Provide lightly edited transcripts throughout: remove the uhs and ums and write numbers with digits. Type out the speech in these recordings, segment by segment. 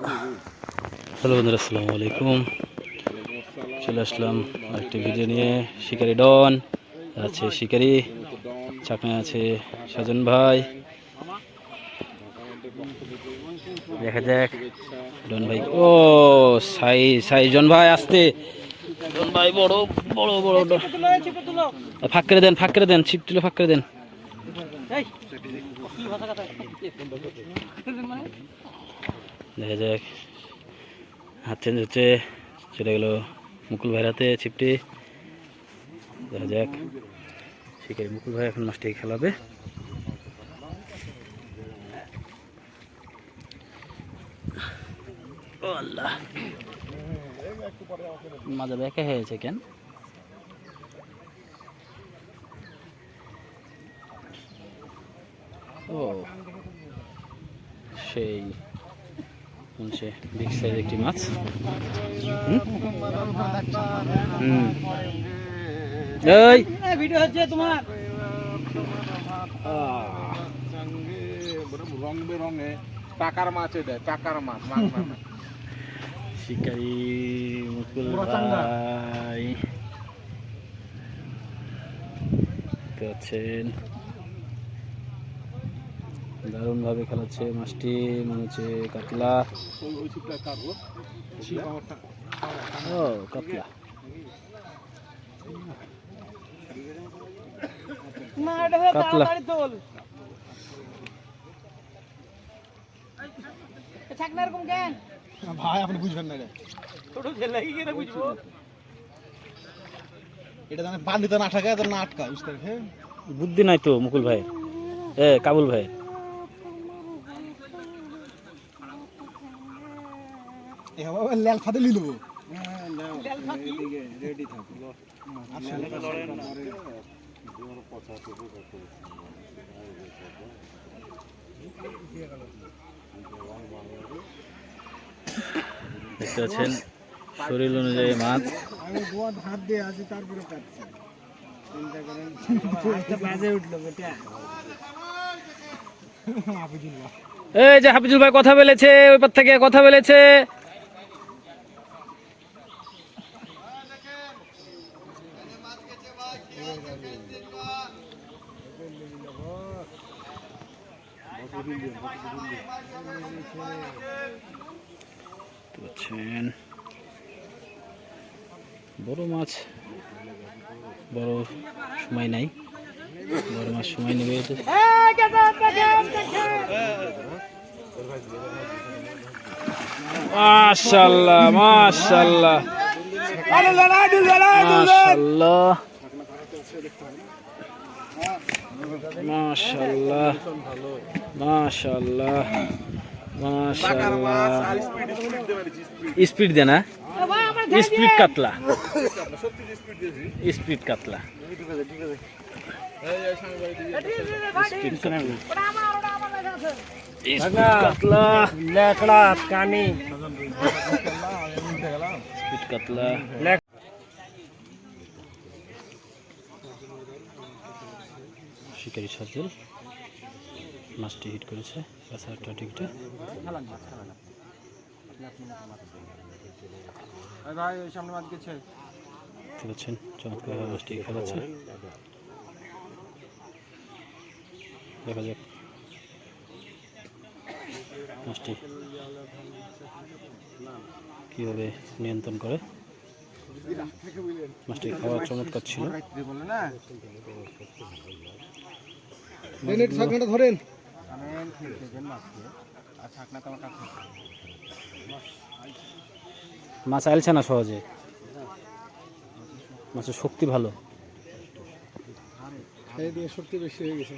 Hello বন্ধুরা, আসসালামু আলাইকুম। চলে আসলাম আরেকটি ভিডিও নিয়ে। শিকারি ডন আছে, শিকারি চাকমা আছে, সাজন ভাই। দেখা যাক ডন ভাই। ও সাইজন ভাই আসতে, ডন ভাই বড় বড় বড় ফাঁক করে দেন, ফাঁক করে দেন, ছিপ তুলে ফাঁক করে দেন। দেখা যাক, হাত চেঞ্জ হচ্ছে, চলে গেল মুকুল ভাইয়ের হাতে ছিপটি। দেখা যাক, শিকারি মুকুল ভাই এখন মাছটি খেলাবে। ও আল্লাহ, মাজা ব্যাকে হয়েছে কেন? ও সেই সে বিগ সাইজ একটি মাছ। এই ভিডিও হচ্ছে তোমার। রং বেরঙে টাকার মাছ, এটা টাকার মাছ। শিকারি মুকুল ভাই আছেন, দারুণ ভাবে খেলাচ্ছে মাছটি। মনে হচ্ছে কাতলা। ও কাতলা, কাতলা। ভাই আপনি বুঝবেন না, এটা জানে বান্ধিতে না থাকে, না আটকা, বুঝতে পারছেন? বুদ্ধি নাই তো মুকুল ভাই, এ কাবুল ভাই। লেল ফাতে লিয়ে নেবো। দেখতে পাচ্ছেন শরীর অনুযায়ী মাছ। আমি হাত দিয়ে আছি, তারপরে কাটছি। এই যে হাফিজুল ভাই কথা বলেছে, ওই পার থেকে কথা বলেছে। বড় মাছ, বড় সময় নাই, বড় মাছ সময় নেবে। মাশাআল্লাহ মাশাআল্লাহ মাশাআল্লাহ মাশাআল্লাহ মাশাআল্লাহ মাশাআল্লাহ। স্পিড দে না, স্পিড কাতলা, স্পিড কাতলা, স্পিড কাতলা, লেকড়া কানি, স্পিড কাতলা। শিকারি সাজল মাছটি হিট করেছে টিকটে। খেলেছেন চমৎকার মাছটি খেলাচ্ছে। দেখা যাক মাছটি কীভাবে নিয়ন্ত্রণ করে। মাছটি খাওয়া চমৎকার ছিল। ধরেন মাছ আইলছে না সহজে, মাছের শক্তি ভালো, শক্তি বেশি হয়ে গেছে।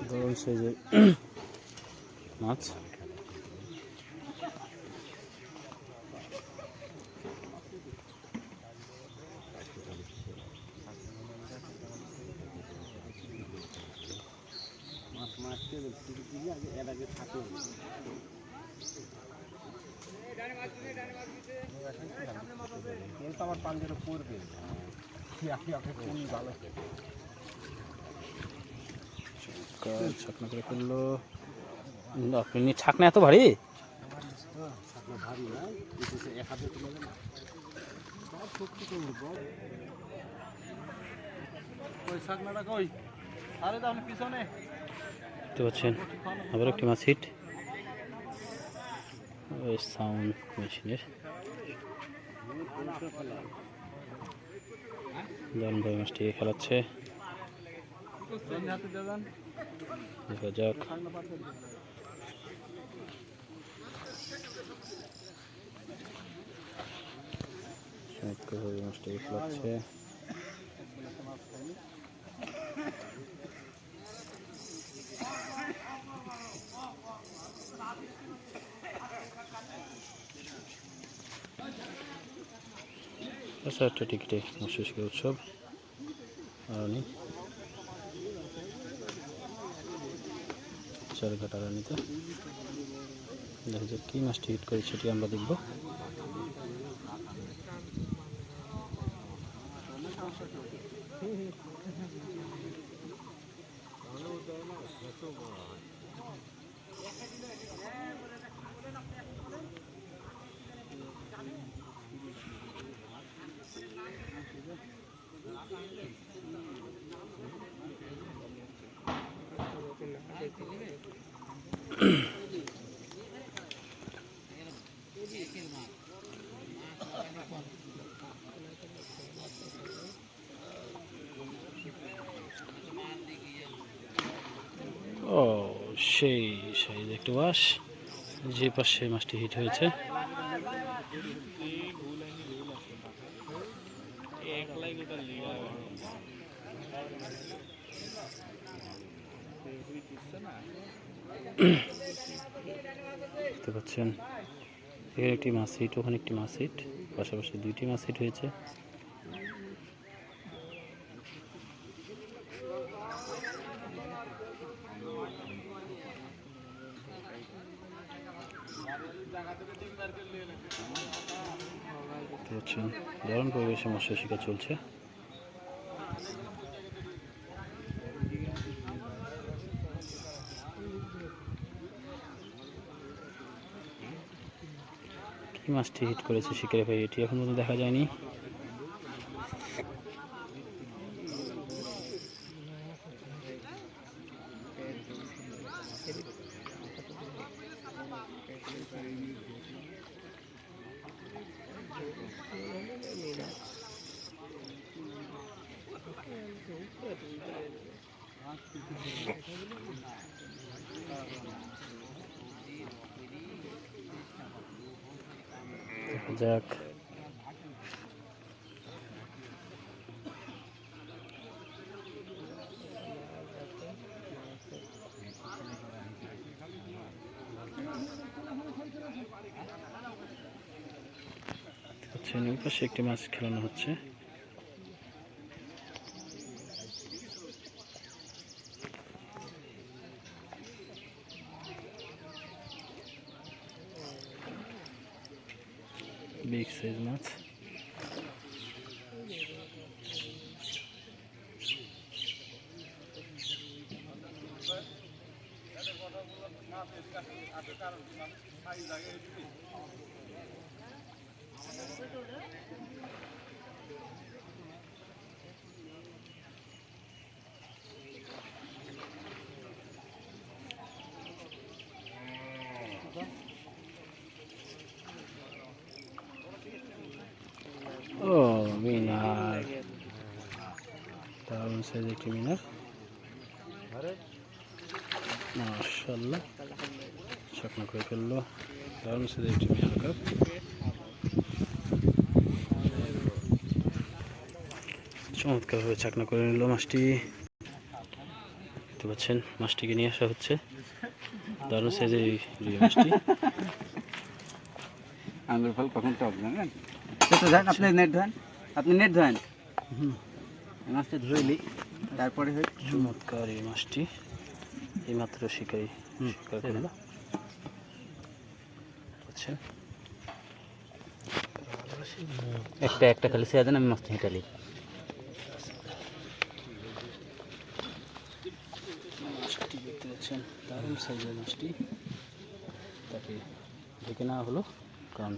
বড় সাইজের মাছ। মাছ মারতে আমার পাঞ্জারে পড়বে ভালো ছাকনা করে করলো। আপনি ছাকনা এত ভারী? ভারী না এক হাতে তুলে না ওই শাকনাটা কই আরে তাহলে পিছনে দেখতে পাচ্ছেন আবার একটি মাছ হিট ওই সাউন্ড মেশিনের। দারুণভাবে মাছটি খেলাচ্ছে, দেখা যাক। চমৎকারভাবে মাছটি খেলাচ্ছে। আচ্ছা, একটা টিকিটে মৎস্য শিকার উৎসব আরানি চারঘাট আরানিতে। দেখা যাক কী মাছটি হিট করে সেটি আমরা দেখব। ও সেই সাইজ একটু বাস, যে পাশে মাছটি হিট হয়েছে। দেখতে পাচ্ছেন এখানে একটি মাছ হিট, ওখানে একটি মাছ হিট, পাশাপাশি দুইটি মাছ হিট হয়েছে। দেখতে পাচ্ছেন দারুণ পরিবেশে মৎস্য শিকার চলছে। কি মাছটি হিট করেছে শিকারে ভাই এটি এখন পর্যন্ত দেখা যায়নি। দেখা যাক। ওই পাশে একটি মাছ খেলানো হচ্ছে। বিগ সাইজ মাছ। ও মিনার, দারুণ সাইজ একটি মিনার, মাশাআল্লাহ চাকনা করে ফেললো। দারুণ সাইজ একটি মিনার কাপ। চমৎকারভাবে চাকনা করে নিল মাছটি। দেখতে পাচ্ছেন মাছটিকে নিয়ে আসা হচ্ছে। দারুণ সাইজের এই মাছটি। আঙ্গুর ফল কখন টক জানেন? ধরেন আপনি নেট ধরেন, আপনি নেট ধরেন, মাছটা ধরে নিই, তারপরে চমৎকার এই মাছটি। এইমাত্র শিকারি শিকার করলো। আচ্ছা একটা খালি সে দেন, আমি মাছ হেঁটালি। মাছটি দেখতে পাচ্ছেন দারুণ সাইজের মাছটি। তাকে ঢেকে নেওয়া হলো কারণ